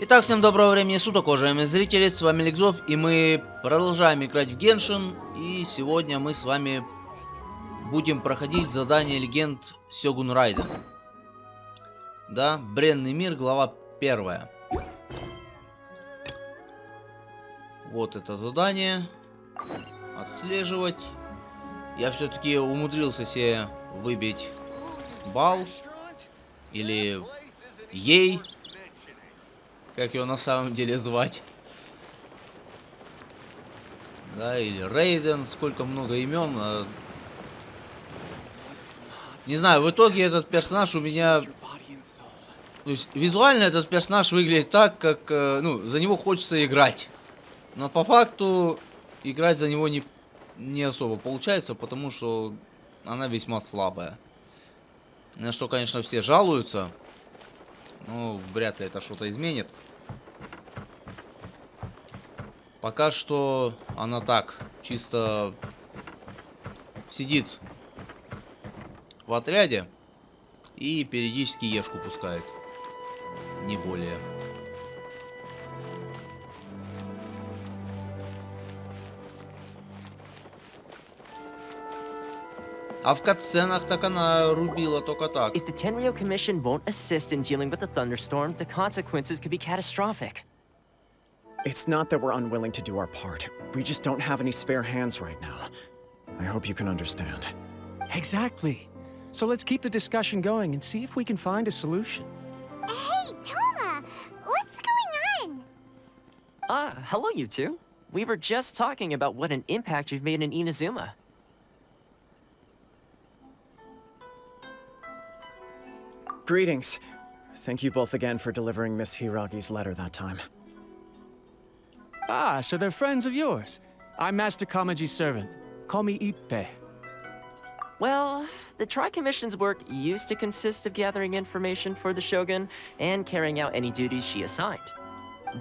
Итак, всем доброго времени суток, уважаемые зрители, с вами alekszov, и мы продолжаем играть в Genshin, и сегодня мы с вами будем проходить задание легенд Сёгун Райден. Да, Бренный Мир, глава 1. Вот это задание. Отслеживать. Я все-таки умудрился себе выбить балл. Или ей. Как его на самом деле звать. Да, или Рейден. Сколько много имен. Не знаю, в итоге этот персонаж у меня... То есть, визуально этот персонаж выглядит так, как... ну, за него хочется играть. Но по факту играть за него не особо получается, потому что она весьма слабая. На что, конечно, все жалуются. Но вряд ли это что-то изменит. Пока что она так, чисто сидит в отряде и периодически ешку пускает. Не более. А в катсценах так она рубила только так. If the Tenryou Commission won't assist in dealing with the thunderstorm, the consequences could be catastrophic. It's not that we're unwilling to do our part. We just don't have any spare hands right now. I hope you can understand. Exactly. So let's keep the discussion going and see if we can find a solution. Hey, Toma! What's going on? Hello you two. We were just talking about what an impact you've made in Inazuma. Greetings. Thank you both again for delivering Miss Hiragi's letter that time. Ah, so they're friends of yours. I'm Master Kamaji's servant. Call me Ippe. Well, the Tri-Commission's work used to consist of gathering information for the Shogun and carrying out any duties she assigned.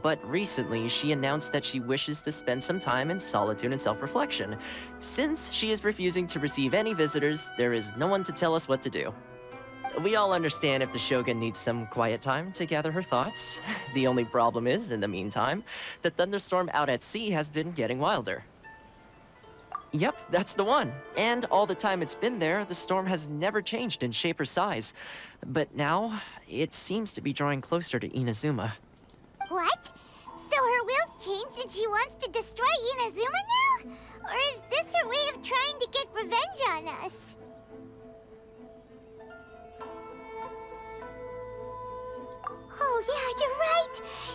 But recently, she announced that she wishes to spend some time in solitude and self-reflection. Since she is refusing to receive any visitors, there is no one to tell us what to do. We all understand if the Shogun needs some quiet time to gather her thoughts. The only problem is, in the meantime, the thunderstorm out at sea has been getting wilder. Yep, that's the one. And all the time it's been there, the storm has never changed in shape or size. But now, it seems to be drawing closer to Inazuma. What? So her will's changed and she wants to destroy Inazuma now? Or is this her way of trying to get revenge on us? Oh yeah, you're right!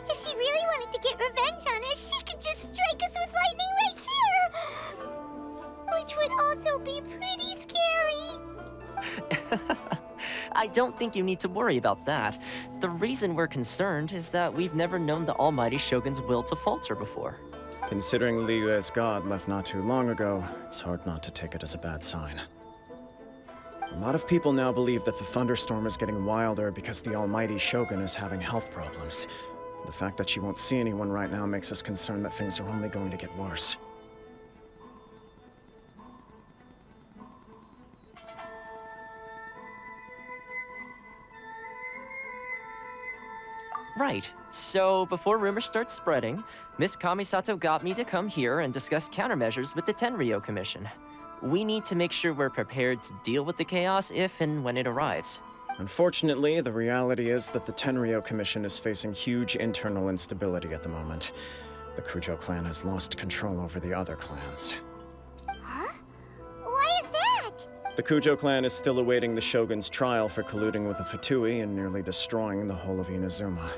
If she really wanted to get revenge on us, she could just strike us with lightning right here! Which would also be pretty scary. I don't think you need to worry about that. The reason we're concerned is that we've never known the Almighty Shogun's will to falter before. Considering Liyue's god left not too long ago, it's hard not to take it as a bad sign. A lot of people now believe that the thunderstorm is getting wilder because the Almighty Shogun is having health problems. The fact that she won't see anyone right now makes us concerned that things are only going to get worse. Right. So, before rumors start spreading, Miss Kamisato got me to come here and discuss countermeasures with the Tenryou Commission. We need to make sure we're prepared to deal with the chaos if and when it arrives. Unfortunately, the reality is that the Tenryou Commission is facing huge internal instability at the moment. The Kujo clan has lost control over the other clans. Huh? Why is that? The Kujo clan is still awaiting the Shogun's trial for colluding with the Fatui and nearly destroying the whole of Inazuma.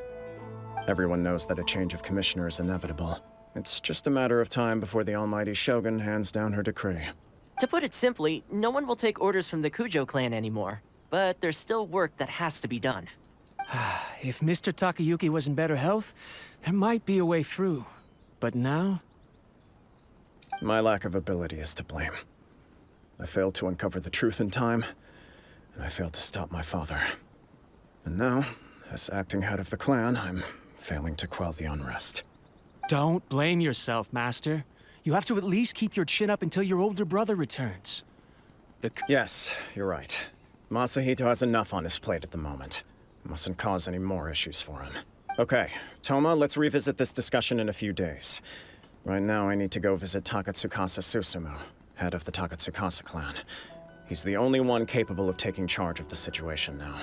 Everyone knows that a change of commissioner is inevitable. It's just a matter of time before the Almighty Shogun hands down her decree. To put it simply, no one will take orders from the Kujo clan anymore. But there's still work that has to be done. If Mr. Takayuki was in better health, there might be a way through. But now? My lack of ability is to blame. I failed to uncover the truth in time, and I failed to stop my father. And now, as acting head of the clan, I'm failing to quell the unrest. Don't blame yourself, Master. You have to at least keep your chin up until your older brother returns. Yes, you're right. Masahito has enough on his plate at the moment. Mustn't cause any more issues for him. Okay, Toma, let's revisit this discussion in a few days. Right now, I need to go visit Takatsukasa Susumu, head of the Takatsukasa clan. He's the only one capable of taking charge of the situation now.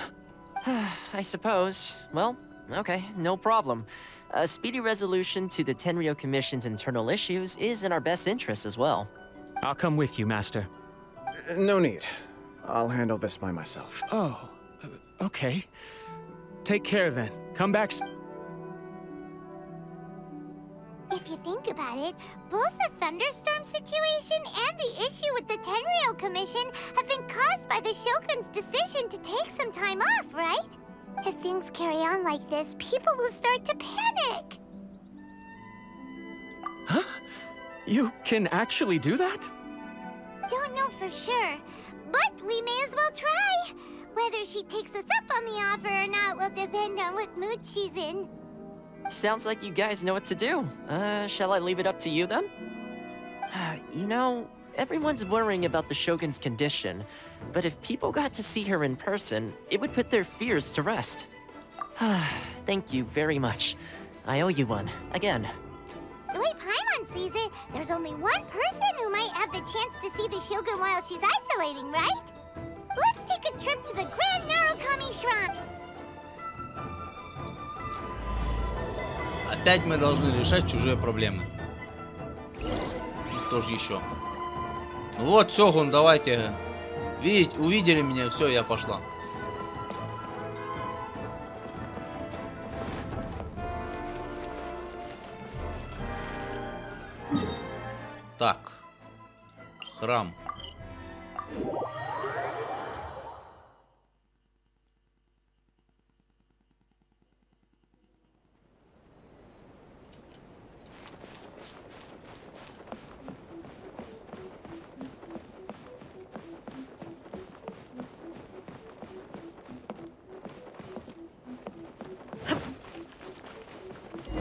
I suppose. Well, okay, no problem. A speedy resolution to the Tenryo Commission's internal issues is in our best interest as well. I'll come with you, Master. No need. I'll handle this by myself. Oh, okay. Take care then. Come back If you think about it, both the thunderstorm situation and the issue with the Tenryo Commission have been caused by the Shogun's decision to take some time off, right? If things carry on like this, people will start to panic. Huh? You can actually do that? Don't know for sure, but we may as well try. Whether she takes us up on the offer or not will depend on what mood she's in. Sounds like you guys know what to do. Shall I leave it up to you then? You know, everyone's worrying about the Shogun's condition, but if people got to see her in person, it would put their fears to rest. Thank you very much. I owe you one, again. The way Paimon sees it, there's only one person who might have the chance to see the Shogun while she's isolating, right? Let's take a trip to the Grand Narukami Shrine. Опять мы должны решать чужие проблемы. Ну, кто же еще? Ну вот, Сёгун, давайте. Увидели меня, все, я пошла. Так. Храм.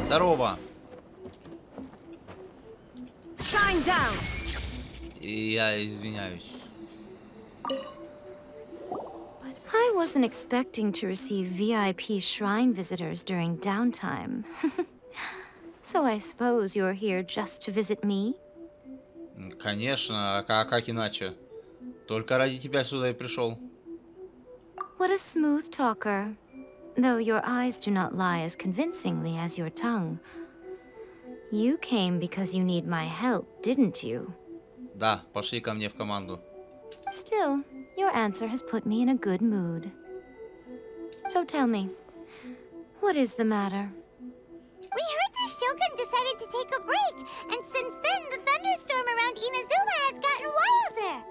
Здорово. Shine down. И я извиняюсь. I wasn't expecting to receive VIP shrine visitors during downtime. So I suppose you're here just to visit me? Конечно, а как иначе? Только ради тебя сюда и пришел. What a smooth talker. Though your eyes do not lie as convincingly as your tongue. You came because you need my help, didn't you? Да, пошли ко мне в команду. Still, your answer has put me in a good mood. So tell me, what is the matter? We heard the Shogun decided to take a break, and since then the thunderstorm around Inazuma has gotten wilder.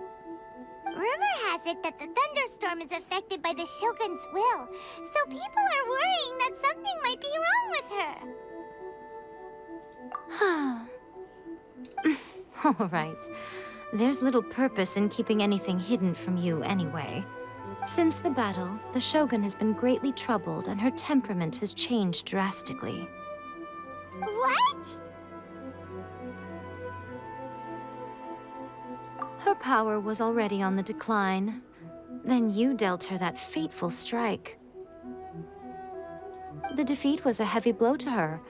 Rumor has it that the thunderstorm is affected by the Shogun's will, so people are worrying that something might be wrong with her. All right. There's little purpose in keeping anything hidden from you anyway. Since the battle, the Shogun has been greatly troubled and her temperament has changed drastically. What? Her power was already on the decline. Then you dealt her that fateful strike. The defeat was a heavy blow to her.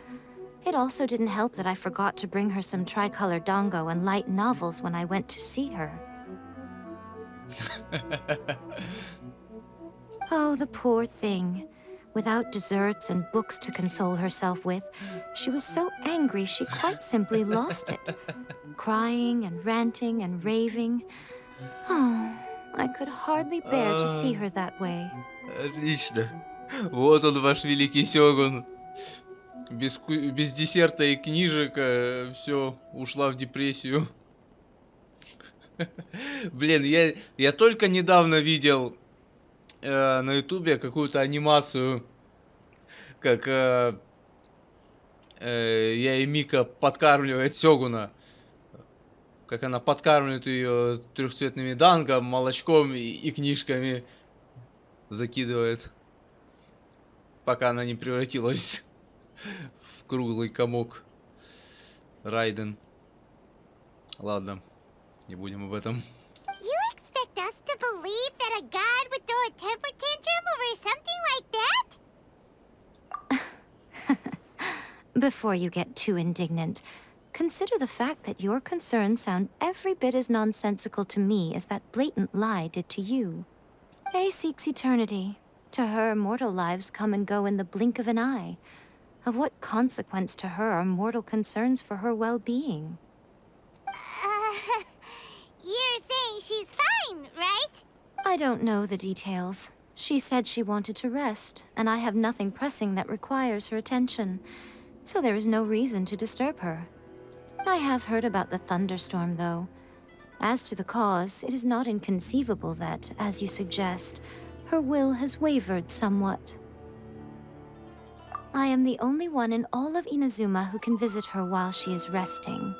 It also didn't help that I forgot to bring her some tricolor dango and light novels when I went to see her. Oh, the poor thing. Without desserts and books to console herself with, she was so angry she quite simply lost it. Crying and ranting and raving. Oh, I could hardly bear to see her that way. Отлично. Вот он, ваш великий Сёгун. Без десерта и книжек все, ушла в депрессию. Блин, я только недавно видел на ютубе какую-то анимацию, как я и Мика подкармливает Сёгуна. Как она подкармливает ее трехцветными данго, молочком и книжками закидывает. Пока она не превратилась в круглый комок. Райден. Ладно, не будем об этом. You expect us to believe that a god would throw a temper tantrum over something like that? Before you get too indignant, consider the fact that your concerns sound every bit as nonsensical to me as that blatant lie did to you. A seeks eternity. To her, mortal lives come and go in the blink of an eye. Of what consequence to her are mortal concerns for her well-being? You're saying she's fine, right? I don't know the details. She said she wanted to rest, and I have nothing pressing that requires her attention, so there is no reason to disturb her. I have heard about the thunderstorm, though. As to the cause, it is not inconceivable that, as you suggest, her will has wavered somewhat. I am the only one in all of Inazuma who can visit her while she is resting.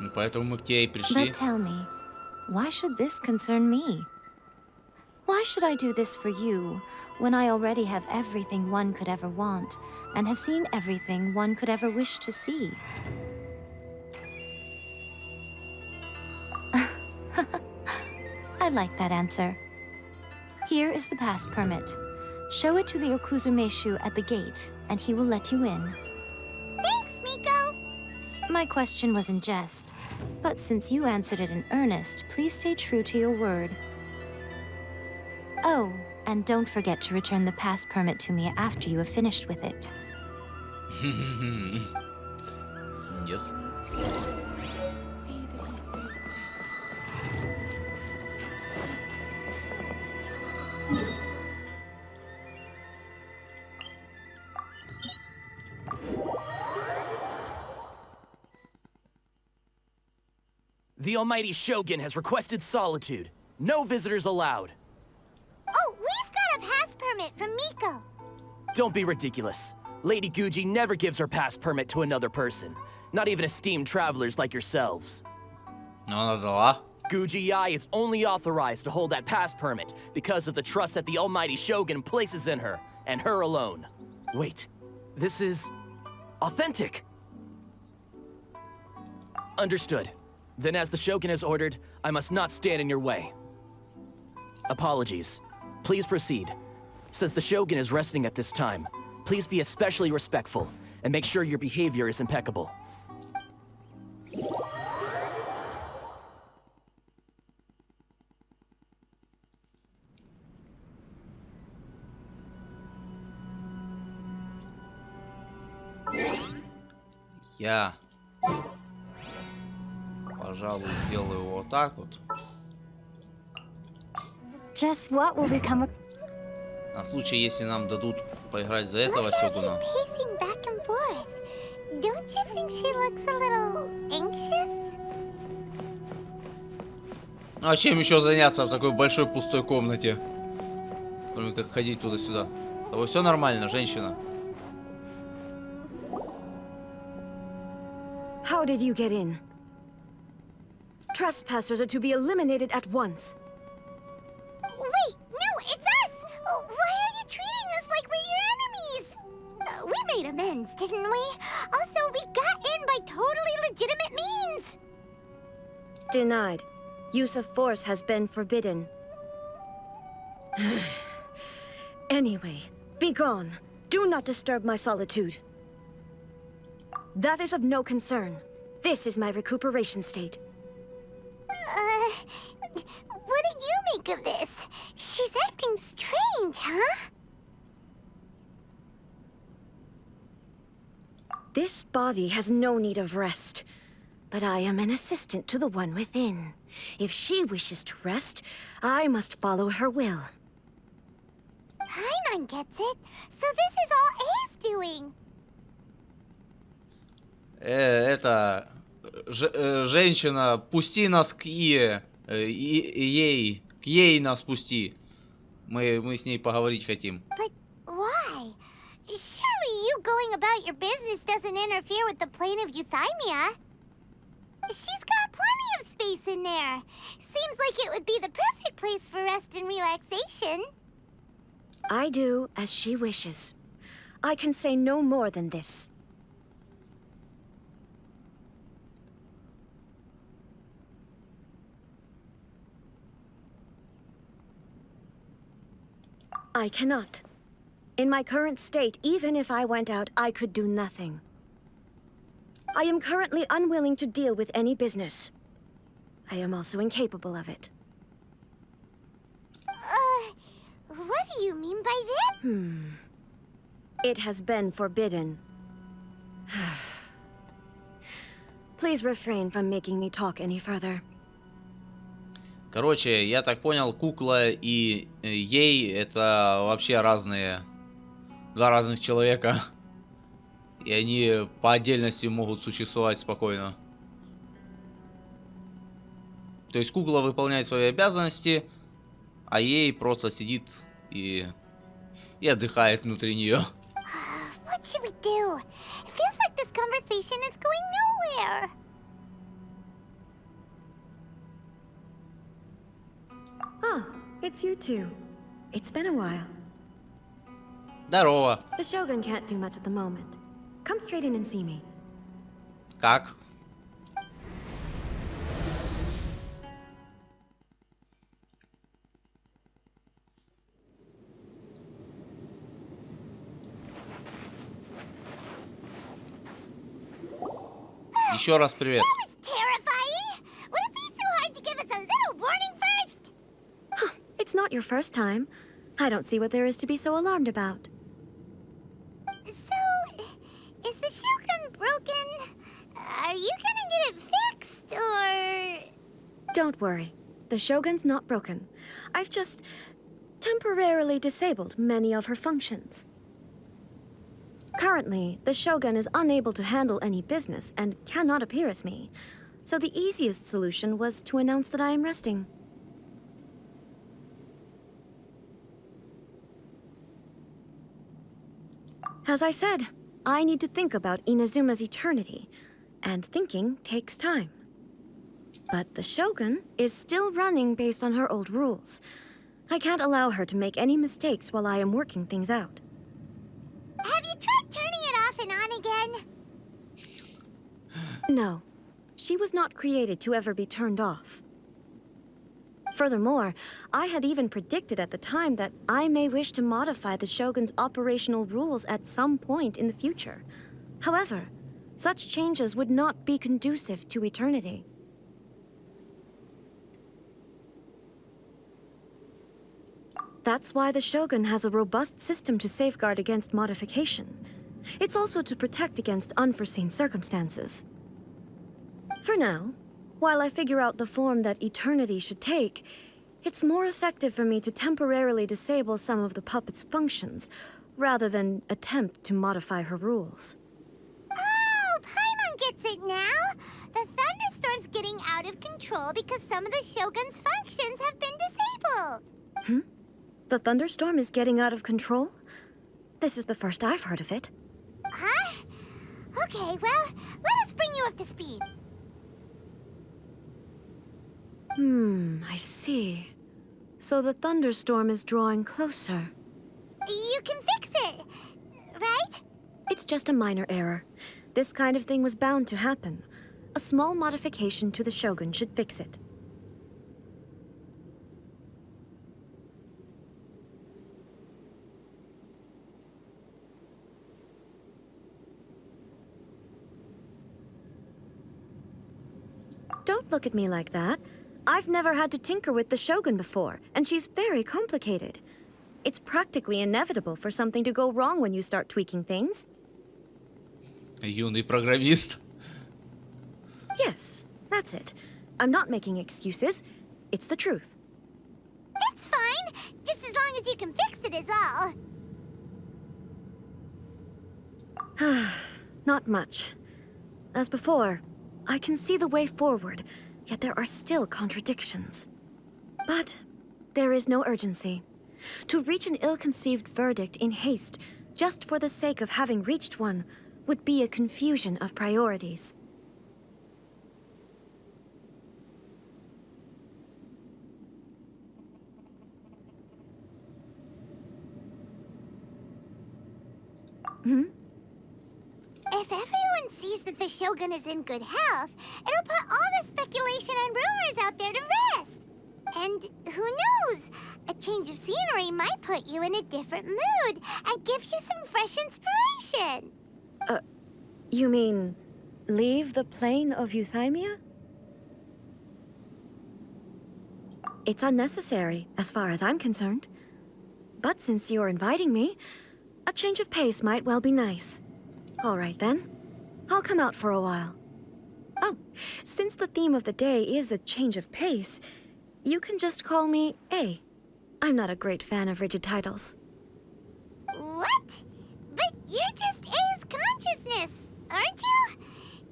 Ну, поэтому мы к тебе и пришли. But tell me, why should this concern me? Why should I do this for you, when I already have everything one could ever want, and have seen everything one could ever wish to see? I like that answer. Here is the pass permit. Show it to the Okuzumeshu at the gate, and he will let you in. Thanks, Miko! My question was in jest, but since you answered it in earnest, please stay true to your word. Oh, and don't forget to return the pass permit to me after you have finished with it. Нет. The almighty Shogun has requested solitude. No visitors allowed. Oh, we've got a pass permit from Miko. Don't be ridiculous. Lady Guji never gives her pass permit to another person. Not even esteemed travelers like yourselves. Но она дала. Guji-ai is only authorized to hold that pass permit because of the trust that the almighty Shogun places in her, and her alone. Wait, this is... authentic! Understood. Then as the Shogun has ordered, I must not stand in your way. Apologies. Please proceed. Since the Shogun is resting at this time, please be especially respectful, and make sure your behavior is impeccable. Я, пожалуй, сделаю вот так вот. Just what will become of... На случай, если нам дадут поиграть за этого Look how Сёгуна. she's pacing back and forth. Don't you think she looks a little anxious? Ну а чем еще заняться в такой большой пустой комнате? Кроме как ходить туда-сюда. С тобой все нормально, женщина? How did you get in? Trespassers are to be eliminated at once. Wait, no, it's us! Why are you treating us like we're your enemies? We made amends, didn't we? Also, we got in by totally legitimate means! Denied. Use of force has been forbidden. Anyway, be gone. Do not disturb my solitude. That is of no concern. This is my recuperation state. What do you make of this? She's acting strange, huh? This body has no need of rest. But I am an assistant to the one within. If she wishes to rest, I must follow her will. Paimon gets it. So this is all A's doing. Это... женщина, пусти нас к Ие. Ей. К ей нас пусти. Мы с ней поговорить хотим. But why? Surely you going about your business doesn't interfere with the plane of Euthymia. She's got plenty of space in there. Seems like it would be the perfect place for rest and relaxation. I do as she wishes. I can say no more than this. I cannot. In my current state, even if I went out, I could do nothing. I am currently unwilling to deal with any business. I am also incapable of it. What do you mean by that? It has been forbidden. Please refrain from making me talk any further. Короче, я так понял, кукла и ей это вообще разные, два разных человека. И они по отдельности могут существовать спокойно. То есть кукла выполняет свои обязанности, а ей просто сидит и отдыхает внутри нее. What should we do? It feels like this conversation is going nowhere. Ah, it's you two. It's been a while. Здорово. The Shogun can't do much at the moment. Come straight in and see me. Как? Еще раз привет. That was terrifying! Would it be so hard to give us a little warning first? It's not your first time. I don't see what there is to be so alarmed about. So, is the Shogun broken? Are you gonna get it fixed, or...? Don't worry. The Shogun's not broken. I've just temporarily disabled many of her functions. Currently, the Shogun is unable to handle any business and cannot appear as me. So the easiest solution was to announce that I am resting. As I said, I need to think about Inazuma's eternity, and thinking takes time. But the Shogun is still running based on her old rules. I can't allow her to make any mistakes while I am working things out. Have you tried turning it off and on again? No, she was not created to ever be turned off. Furthermore, I had even predicted at the time that I may wish to modify the Shogun's operational rules at some point in the future. However, such changes would not be conducive to eternity. That's why the Shogun has a robust system to safeguard against modification. It's also to protect against unforeseen circumstances. For now, while I figure out the form that eternity should take, it's more effective for me to temporarily disable some of the puppet's functions, rather than attempt to modify her rules. Oh, Paimon gets it now! The thunderstorm's getting out of control because some of the Shogun's functions have been disabled. The thunderstorm is getting out of control? This is the first I've heard of it. Huh? Okay, well, let us bring you up to speed. I see. So the thunderstorm is drawing closer. You can fix it, right? It's just a minor error. This kind of thing was bound to happen. A small modification to the Shogun should fix it. Don't look at me like that. I've never had to tinker with the Shogun before, and she's very complicated. It's practically inevitable for something to go wrong when you start tweaking things. Юный программист. Yes, that's it. I'm not making excuses. It's the truth. It's fine, just as long as you can fix it is all. Not much. As before, I can see the way forward, yet there are still contradictions. But there is no urgency. To reach an ill-conceived verdict in haste, just for the sake of having reached one, would be a confusion of priorities. If everyone sees that the Shogun is in good health, it'll put all the speculation and rumors out there to rest. And who knows? A change of scenery might put you in a different mood and give fresh inspiration. You mean leave the plane of Euthymia? It's unnecessary, as far as I'm concerned. But since you're inviting me, a change of pace might well be nice. All right, then. I'll come out for a while. Oh, since the theme of the day is a change of pace, you can just call me A. I'm not a great fan of rigid titles. What? But you're just A's consciousness, aren't you?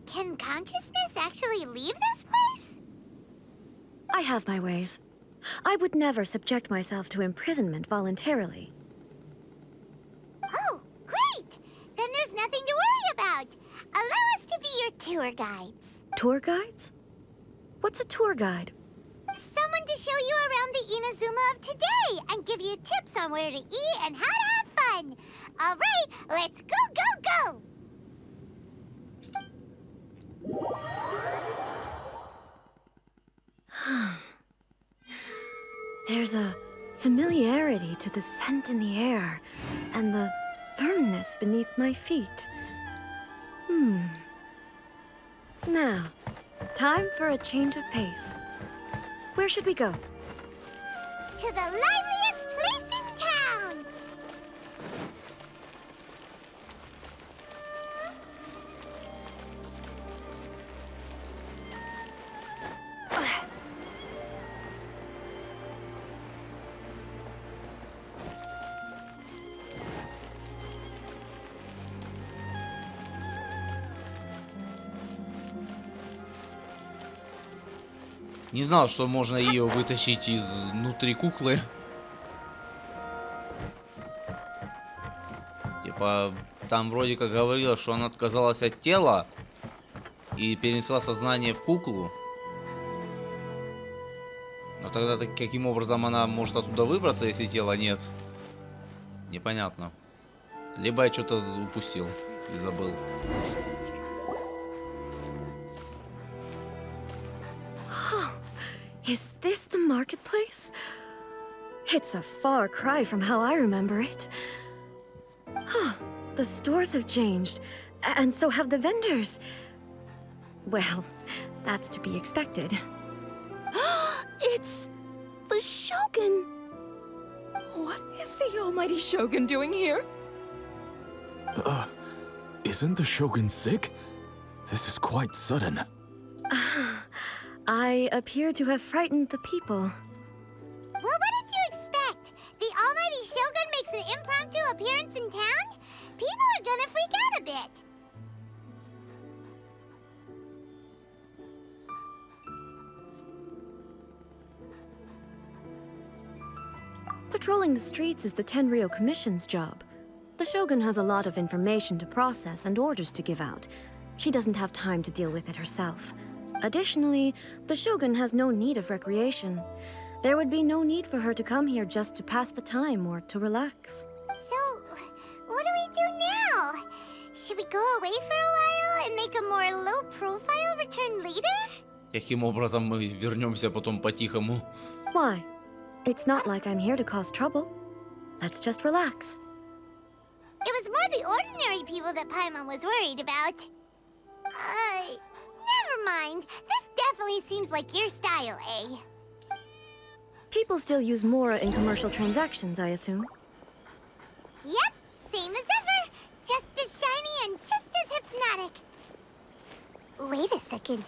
Can consciousness actually leave this place? I have my ways. I would never subject myself to imprisonment voluntarily. Oh, great! Then there's nothing to worry about. Allow us to be your tour guides. Tour guides? What's a tour guide? Someone to show you around the Inazuma of today and give you tips on where to eat and how to have fun. All right, let's go, go, go! There's a familiarity to the scent in the air and the firmness beneath my feet. Now, time for a change of pace. Where should we go? To the liveliest place in town! Не знал, что можно ее вытащить изнутри куклы. Типа, там вроде как говорилось, что она отказалась от тела и перенесла сознание в куклу. Но тогда каким образом она может оттуда выбраться, если тела нет? Непонятно. Либо я что-то упустил и забыл. Is this the marketplace? It's a far cry from how I remember it. The stores have changed, and so have the vendors. Well, that's to be expected. It's the Shogun! What is the almighty Shogun doing here? Isn't the Shogun sick? This is quite sudden. I appear to have frightened the people. Well, what did you expect? The almighty Shogun makes an impromptu appearance in town? People are gonna freak out a bit. Patrolling the streets is the Tenryou Commission's job. The Shogun has a lot of information to process and orders to give out. She doesn't have time to deal with it herself. Additionally, the Shogun has no need of recreation. There would be no need for her to come here just to pass the time or to relax. So, what do we do now? Should we go away for a while and make a more low-profile return later? Каким образом мы вернемся потом по-тихому? Why? It's not like I'm here to cause trouble. Let's just relax. It was more the ordinary people that Paimon was worried about. Never mind. This definitely seems like your style, eh? People still use Mora in commercial transactions, I assume. Yep, same as ever. Just as shiny and just as hypnotic. Wait a second.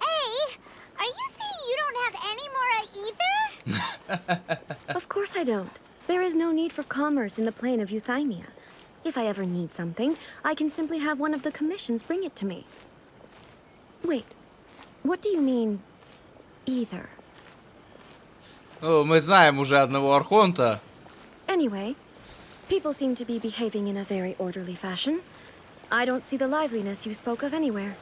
Hey, are you saying you don't have any Mora either? Of course I don't. There is no need for commerce in the plane of Euthymia. If I ever need something, I can simply have one of the commissions bring it to me. Wait, what do you mean, either? Ну, мы знаем уже одного Архонта. Anyway, people seem to be behaving in a very orderly fashion. I don't see the liveliness you spoke of anywhere.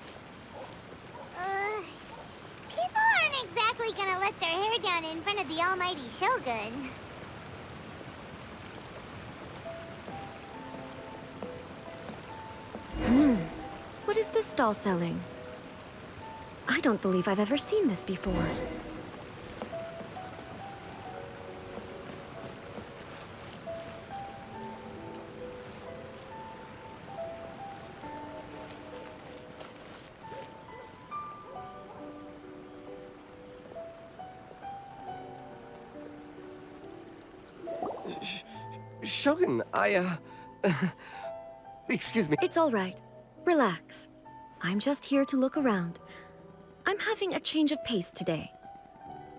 People aren't exactly gonna let their hair down in front of the almighty Shogun. What is this stall selling? I don't believe I've ever seen this before. Shogun, excuse me. It's all right. Relax. I'm just here to look around. I'm having a change of pace today.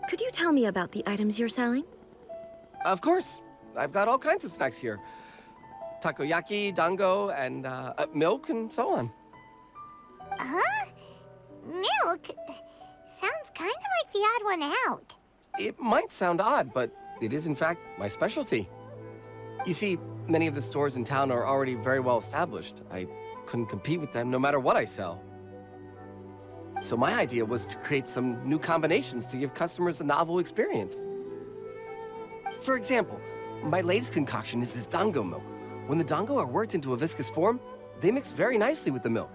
Could you tell me about the items you're selling? Of course. I've got all kinds of snacks here. Takoyaki, dango, and milk, and so on. Huh? Milk? Sounds kind of like the odd one out. It might sound odd, but it is in fact my specialty. You see, many of the stores in town are already very well established. I couldn't compete with them no matter what I sell. So my idea was to create some new combinations to give customers a novel experience. For example, my latest concoction is this dango milk. When the dango are worked into a viscous form, they mix very nicely with the milk.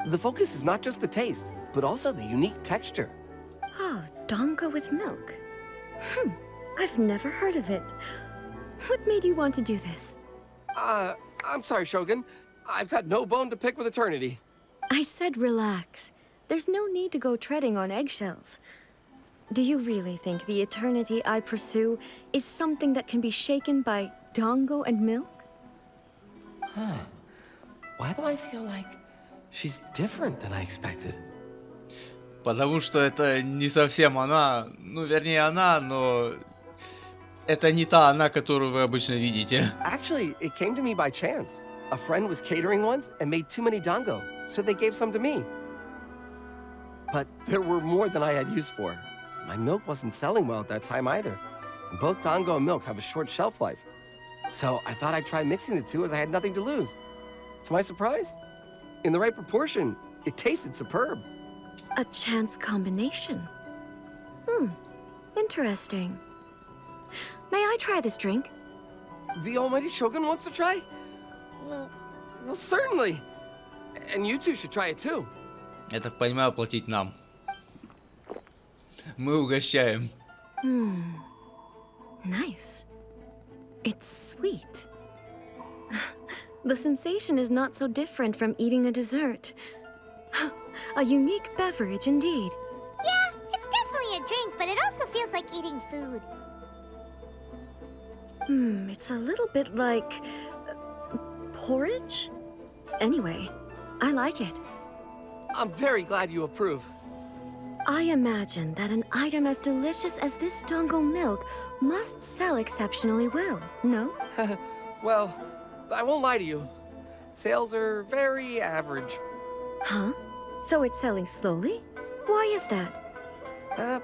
The focus is not just the taste, but also the unique texture. Oh, dango with milk. I've never heard of it. What made you want to do this? I'm sorry, Shogun. I've got no bone to pick with eternity. I said relax. There's no need to go treading on eggshells. Do you really think the eternity I pursue is something that can be shaken by dango and milk? Huh. Why do I feel like she's different than I expected? Потому что это не совсем она. Ну, вернее, она, но... Это не та она, которую вы обычно видите. Actually, it came to me by chance. A friend was catering once and made too many dango, so they gave some to me. But there were more than I had use for. My milk wasn't selling well at that time either. And both dango and milk have a short shelf life. So I thought I'd try mixing the two as I had nothing to lose. To my surprise, in the right proportion, it tasted superb. A chance combination. Interesting. May I try this drink? The almighty Shogun wants to try? Well, certainly. And you two should try it too. Я так понимаю, платить нам. Мы угощаем. Nice. It's sweet. The sensation is not so different from eating a dessert. A unique beverage indeed. Yeah, it's definitely a drink, but it also feels like eating food. It's a little bit like... porridge? Anyway, I like it. I'm very glad you approve. I imagine that an item as delicious as this dango milk must sell exceptionally well, no? Well, I won't lie to you. Sales are very average. Huh? So it's selling slowly? Why is that?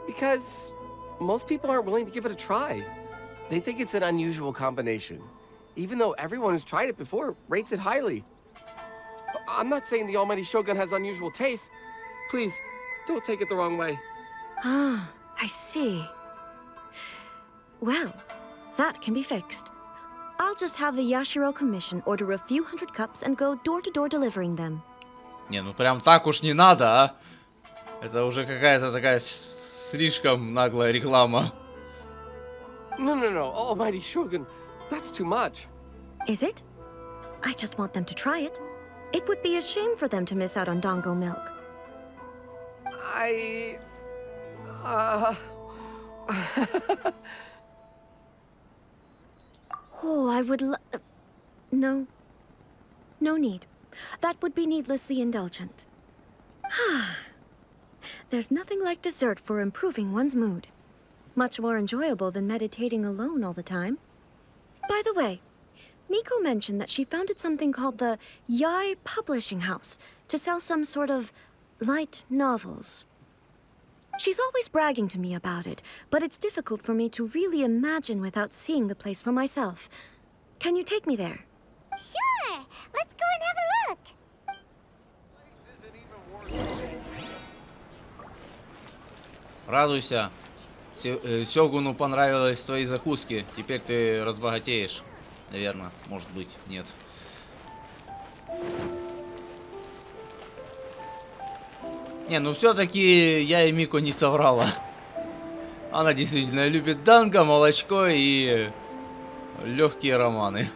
Because most people aren't willing to give it a try. They think it's an unusual combination, even though everyone who's tried it before rates it highly. I'm not saying the almighty Shogun has unusual tastes. Please, don't take it the wrong way. Ah, I see. Well, that can be fixed. I'll just have the Yashiro Commission order a few hundred cups and go door-to-door delivering them. Не, ну прям так уж не надо, а. Это уже какая-то такая слишком наглая реклама. No, almighty Shogun, that's too much. Is it? I just want them to try it. It would be a shame for them to miss out on dango milk. Oh, I would no. No need. That would be needlessly indulgent. There's nothing like dessert for improving one's mood. Much more enjoyable than meditating alone all the time. By the way, Miko mentioned that she founded something called the Yai Publishing House to sell some sort of light novels. She's always bragging to me about it, but it's difficult for me to really imagine without seeing the place for myself. Can you take me there? Sure! Let's go and have a look! Радуйся. Сёгуну понравились твои закуски. Теперь ты разбогатеешь. Наверное, может быть, нет. Не, ну все-таки я и Мико не соврала. Она действительно любит данго, молочко и легкие романы.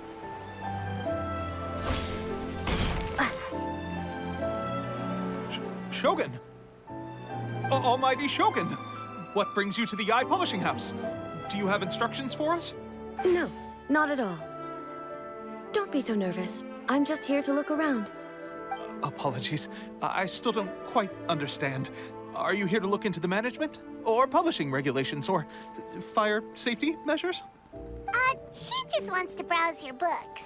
Shogun! Almighty Shogun! What brings you to the Yai Publishing House? Do you have instructions for us? No, Not at all. Don't be so nervous. I'm just here to look around. Apologies. I still don't quite understand. Are you here to look into the management? Or publishing regulations? Or fire safety measures? She just wants to browse your books.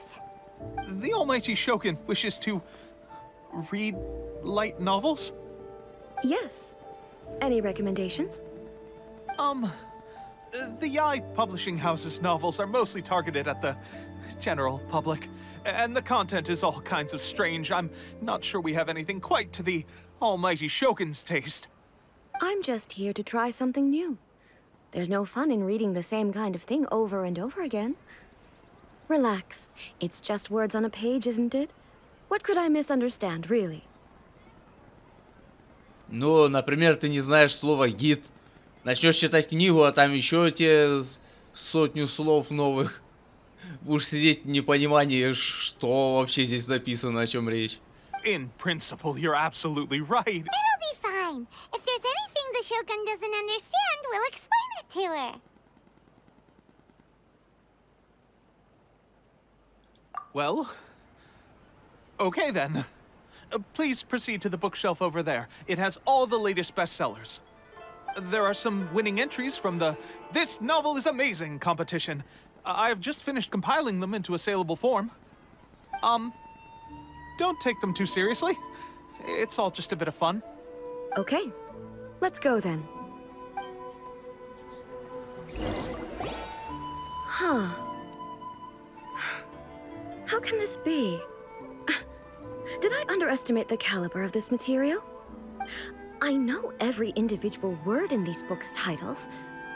The almighty Shogun wishes to... read light novels? Yes. Any recommendations? The Yai publishing house's novels are mostly targeted at the general public, and the content is all kinds of strange. I'm not sure we have anything quite to the almighty Shogun's taste. I'm just here to try something new. There's no fun in reading the same kind of thing over and over again. Relax. It's just words on a page, isn't it? What could I misunderstand, really? Ну, например, ты не знаешь слово гид. Начнешь читать книгу, а там еще тебе сотню слов новых. Будешь сидеть в непонимании, что вообще здесь написано, о чем речь. In principle, you're absolutely right. It'll be fine. If there's anything the Shogun doesn't understand, we'll explain it to her. Well... okay then. Please proceed to the bookshelf over there. It has all the latest bestsellers. There are some winning entries from the This Novel is Amazing competition. I've just finished compiling them into a saleable form. Don't take them too seriously. It's all just a bit of fun. Okay. Let's go then. Huh. How can this be? Did I underestimate the caliber of this material? I know every individual word in these books' titles,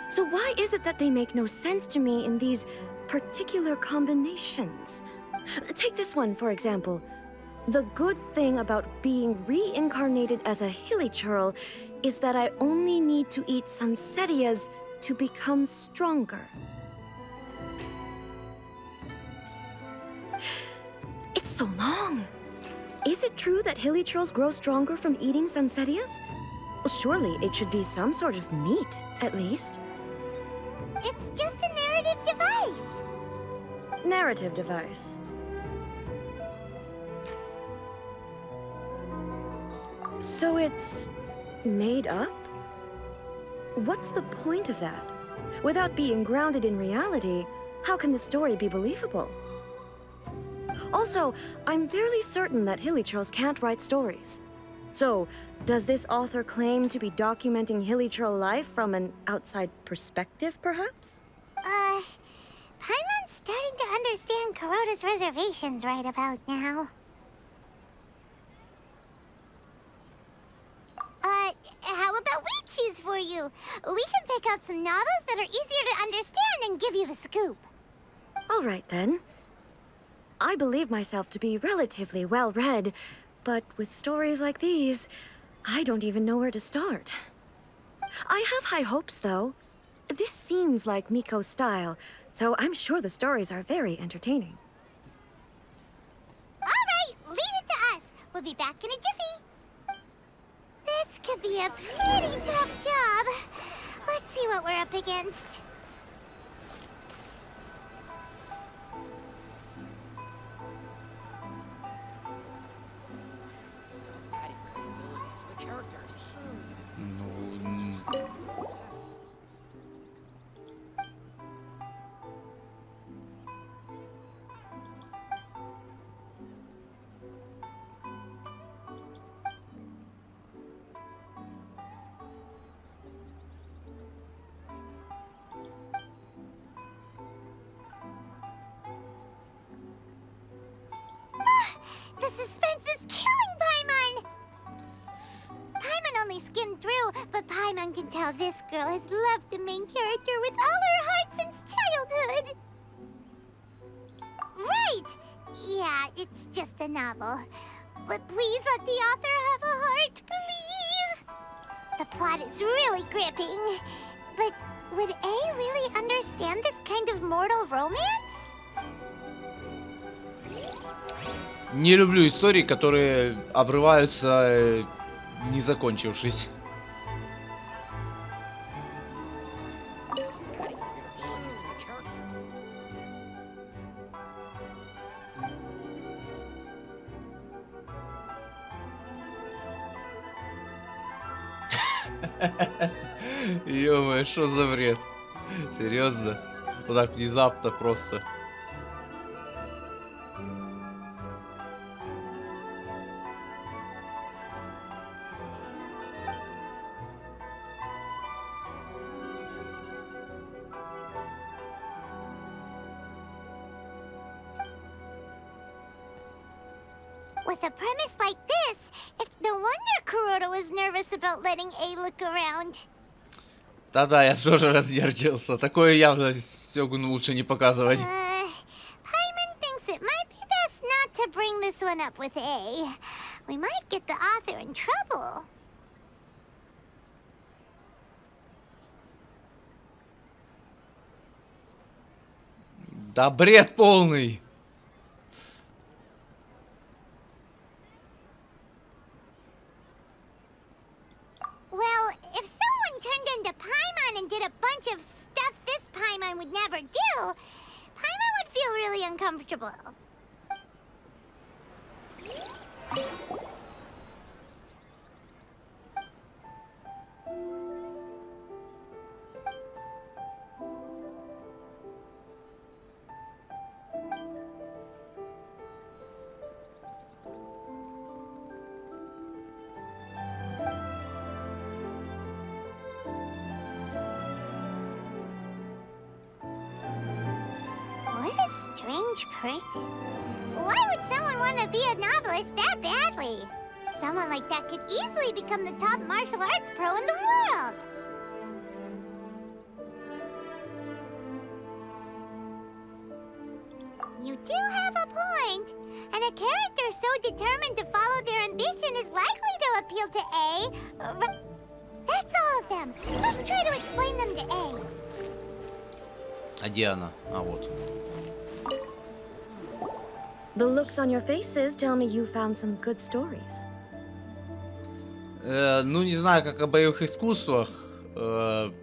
so why is it that they make no sense to me in these particular combinations? Take this one, for example. The good thing about being reincarnated as a hilly churl is that I only need to eat sunsetias to become stronger. It's so long. Is it true that hilly churls grow stronger from eating sunsetias? Well, surely it should be some sort of meat, at least. It's just a narrative device. Narrative device. So it's made up? What's the point of that? Without being grounded in reality, how can the story be believable? Also, I'm fairly certain that hilly churls can't write stories. So, does this author claim to be documenting hilly churl life from an outside perspective, perhaps? Paimon's starting to understand Kuroda's reservations right about now. How about we choose for you? We can pick out some novels that are easier to understand and give you the scoop. All right, then. I believe myself to be relatively well-read, but with stories like these, I don't even know where to start. I have high hopes, though. This seems like Miko's style, so I'm sure the stories are very entertaining. All right, leave it to us. We'll be back in a jiffy. This could be a pretty tough job. Let's see what we're up against. The suspense is killing Paimon! Paimon only skimmed through, but Paimon can tell this girl has loved the main character with all her heart since childhood. Right! Yeah, it's just a novel. But please let the author have a heart, please! The plot is really gripping. But would A really understand this kind of mortal romance? Не люблю истории, которые обрываются, не закончившись. Ё-моё, что за бред? Серьезно? Вот так внезапно просто. With a premise like this, it's no wonder Kuroda was nervous about letting A look around. Да-да, я тоже разнервничался. Такое явно Сёгуну лучше не показывать. Paimon thinks it might be best not to bring this one up with A. We might get the author in trouble. Да бред полный. Well, if someone turned into Paimon and did a bunch of stuff this Paimon would never do, Paimon would feel really uncomfortable. What a strange person. Why would someone want to be a novelist that badly? Someone like that could easily become the top martial arts pro in the world. You do have a point. And a character so determined to follow their ambition is likely to appeal to A. That's all of them. Let's try to explain them to A. А где она? А вот. The looks on your faces tell me you found some good stories. Ну, не знаю, как о боевых искусствах. О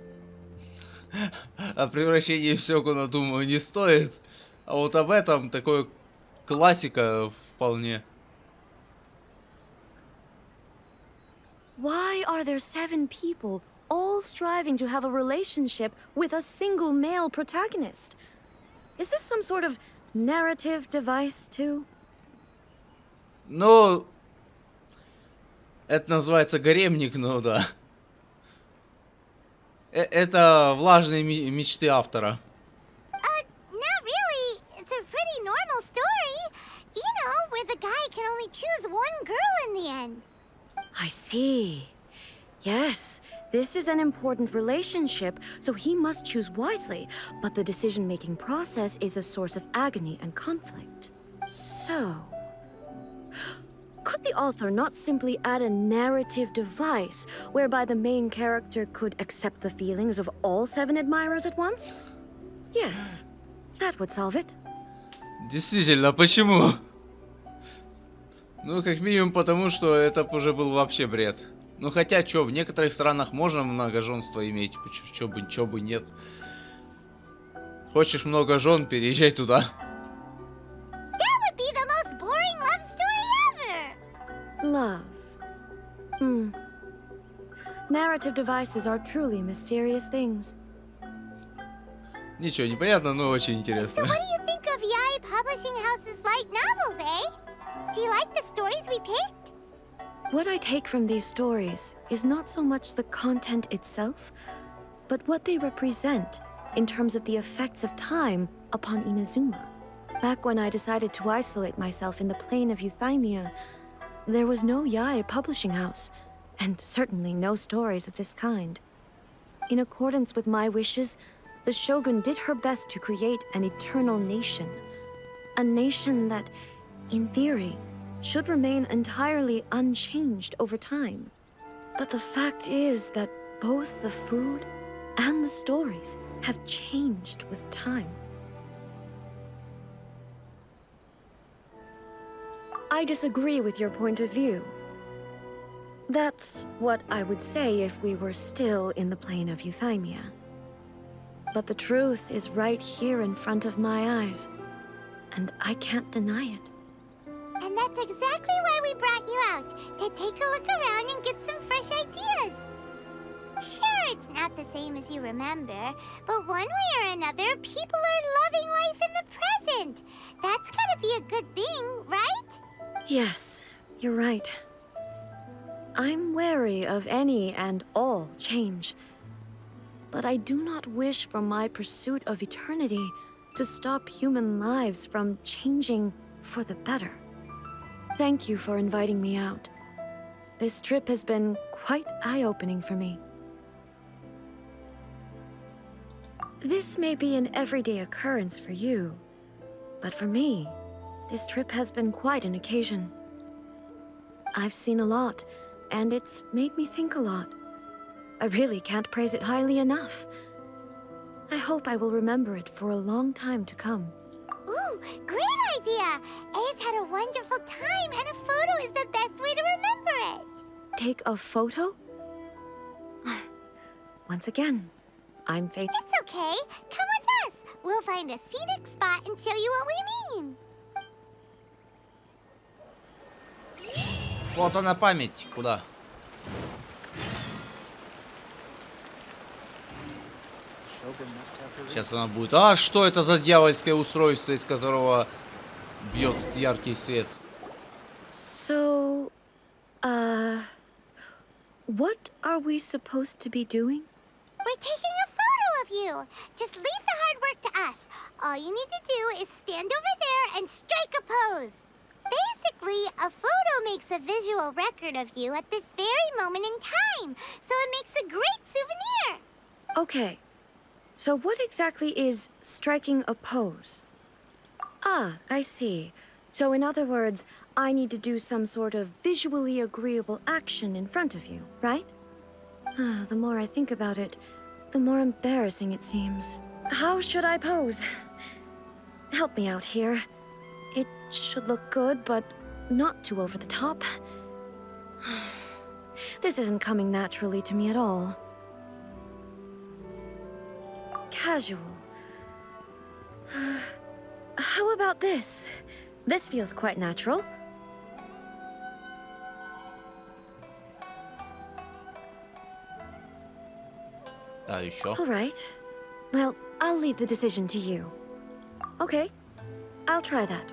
превращении в Сёгуна, думаю, не стоит. А вот об этом такой классика вполне. Why are there 7 people all striving to have a relationship with a single male protagonist? Is this some sort of narrative device, too? Ну, это называется гаремник, ну да. Это влажные мечты автора. Not really. It's a pretty normal story. You know, where the guy can only choose one girl in the end. I see. Yes, this is an important relationship, so he must choose wisely, but the decision-making process is a source of agony and conflict. So, could the author not simply add a narrative device whereby the main character could accept the feelings of all 7 admirers at once? Yes, that would solve it. Действительно, почему? Ну, как минимум потому, что это уже был вообще бред. Ну, хотя, чё, в некоторых странах можно многоженство иметь, чё бы нет. Хочешь много жен, переезжай туда. That would be the most boring love story ever. Love. Narrative devices are truly mysterious things. Ничего не понятно, но очень интересно. So what do you think of Yae Publishing House's light novels, eh? Do you like the stories we picked? What I take from these stories is not so much the content itself, but what they represent in terms of the effects of time upon Inazuma. Back when I decided to isolate myself in the plain of Euthymia, there was no Yae publishing house, and certainly no stories of this kind. In accordance with my wishes, the Shogun did her best to create an eternal nation. A nation that, in theory, should remain entirely unchanged over time. But the fact is that both the food and the stories have changed with time. I disagree with your point of view. That's what I would say if we were still in the plane of Euthymia. But the truth is right here in front of my eyes, and I can't deny it. And that's exactly why we brought you out, to take a look around and get some fresh ideas. Sure, it's not the same as you remember, but one way or another, people are loving life in the present. That's gotta be a good thing, right? Yes, you're right. I'm wary of any and all change. But I do not wish for my pursuit of eternity to stop human lives from changing for the better. Thank you for inviting me out. This trip has been quite eye-opening for me. This may be an everyday occurrence for you, but for me, this trip has been quite an occasion. I've seen a lot, and it's made me think a lot. I really can't praise it highly enough. I hope I will remember it for a long time to come. Ooh, great idea! A's had a wonderful time, and a photo is the best way to remember it. Take a photo? Once again, I'm faith. It's okay. Come with us. We'll find a scenic spot and show you what we mean. Фото на память. Куда? Сейчас она будет. А что это за дьявольское устройство, из которого бьет яркий свет? So, what are we supposed to be doing? We're taking a photo of you. Just leave the hard work to us. All you need to do is stand over there and strike a pose. Basically, a photo makes a visual record of you at this very moment in time, so it makes a great souvenir. Okay, so what exactly is striking a pose? Ah, I see. So in other words, I need to do some sort of visually agreeable action in front of you, right? The more I think about it, the more embarrassing it seems. How should I pose? Help me out here. It should look good, but not too over the top. This isn't coming naturally to me at all. Casual. How about this? This feels quite natural. Да, еще. All right. Well, I'll leave the decision to you. Okay, I'll try that.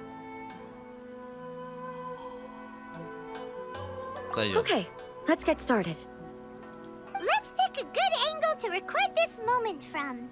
Сойдет. Okay, let's get started. Let's pick a good angle to record this moment from.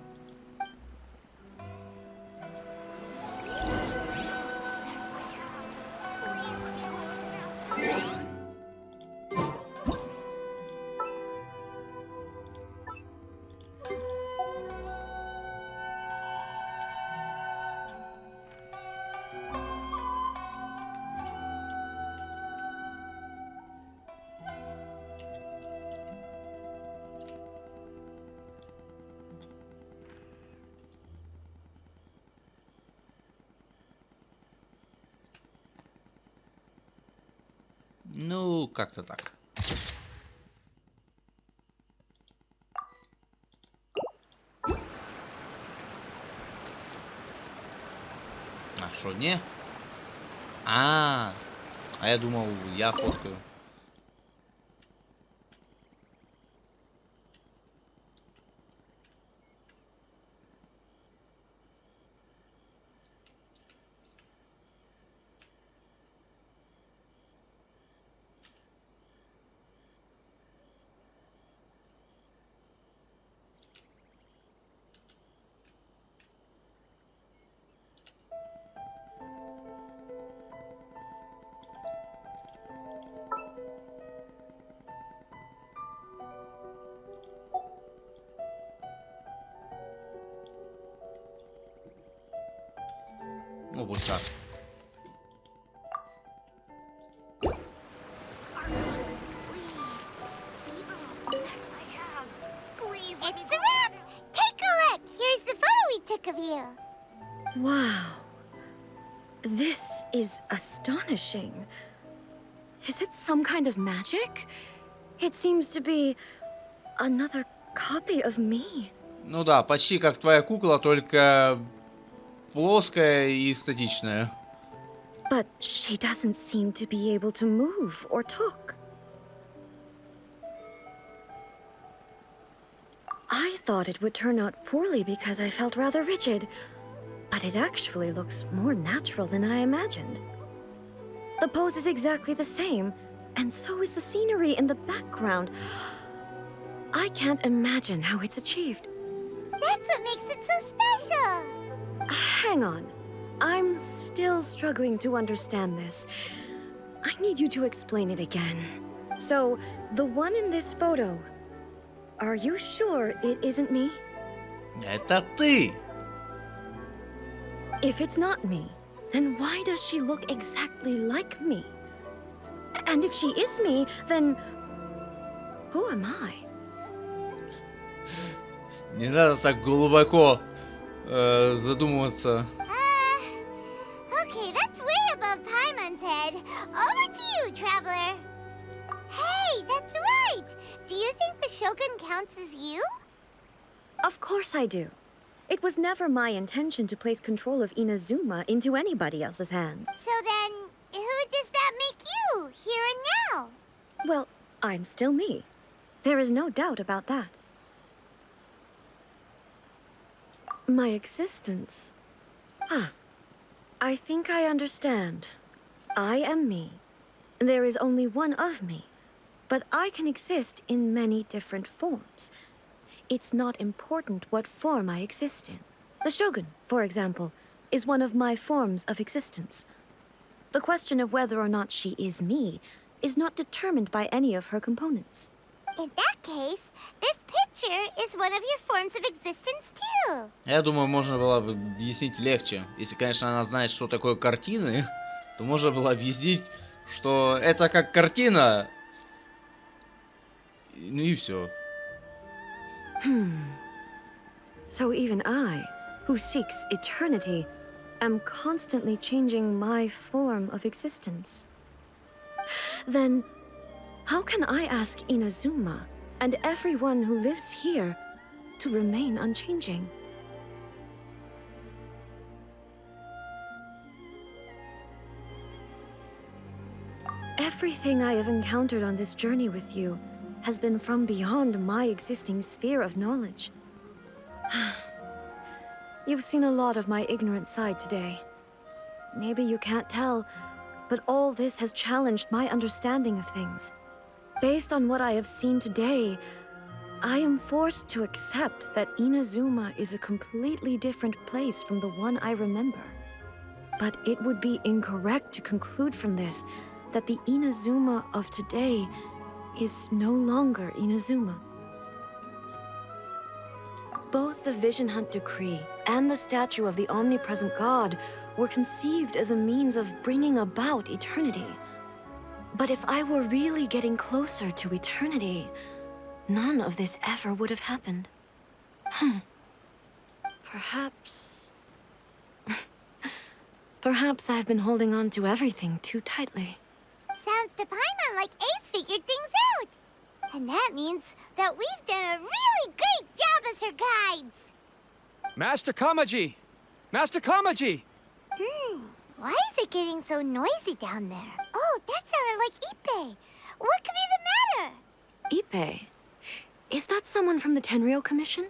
Ну, как-то так. А что, не? А я думал, я фоткаю. Ну, вот так. It's a wrap! Take a look! Here's the photo we took of you. Wow. This is astonishing. Is it some kind of magic? It seems to be another copy of me. Ну да, почти как твоя кукла, только плоская и статичная. But she doesn't seem to be able to move or talk. I thought it would turn out poorly because I felt rather rigid, but it actually looks more natural than I imagined. The pose is exactly the same, and so is the scenery in the background. I can't imagine how it's achieved. That's what makes it so special. Hang on. I'm still struggling to understand this. I need you to explain it again. So, the one in this photo, are you sure it isn't me? Это ты! If it's not me, then why does she look exactly like me? And if she is me, then who am I? Не надо так глубоко задумываться. Okay, that's way above Paimon's head. Over to you, traveler. Hey, that's right. Do you think the Shogun counts as you? Of course I do. It was never my intention to place control of Inazuma into anybody else's hands. So then, who does that make you, here and now? Well, I'm still me. There is no doubt about that. My existence. I think I understand. I am me. There is only one of me, but I can exist in many different forms. It's not important what form I exist in. The Shogun, for example, is one of my forms of existence. The question of whether or not she is me is not determined by any of her components. In that case, this picture is one of your forms of existence too. Я думаю, можно было бы объяснить легче. Если, конечно, она знает, что такое картины, то можно было объяснить, что это как картина. Ну и все. So even I, who seeks eternity, am constantly changing my form of existence. Then, how can I ask Inazuma and everyone who lives here to remain unchanging? Everything I have encountered on this journey with you has been from beyond my existing sphere of knowledge. You've seen a lot of my ignorant side today. Maybe you can't tell, but all this has challenged my understanding of things. Based on what I have seen today, I am forced to accept that Inazuma is a completely different place from the one I remember. But it would be incorrect to conclude from this that the Inazuma of today is no longer Inazuma. Both the Vision Hunt Decree and the statue of the omnipresent God were conceived as a means of bringing about eternity. But if I were really getting closer to eternity, none of this ever would have happened. Perhaps... Perhaps I've been holding on to everything too tightly. Sounds to Paimon like Ace figured things out. And that means that we've done a really great job as her guides. Master Kamaji! Master Kamaji! Why is it getting so noisy down there? Oh, that sounded like Ippei. What could be the matter? Ippei? Is that someone from the Tenryou Commission?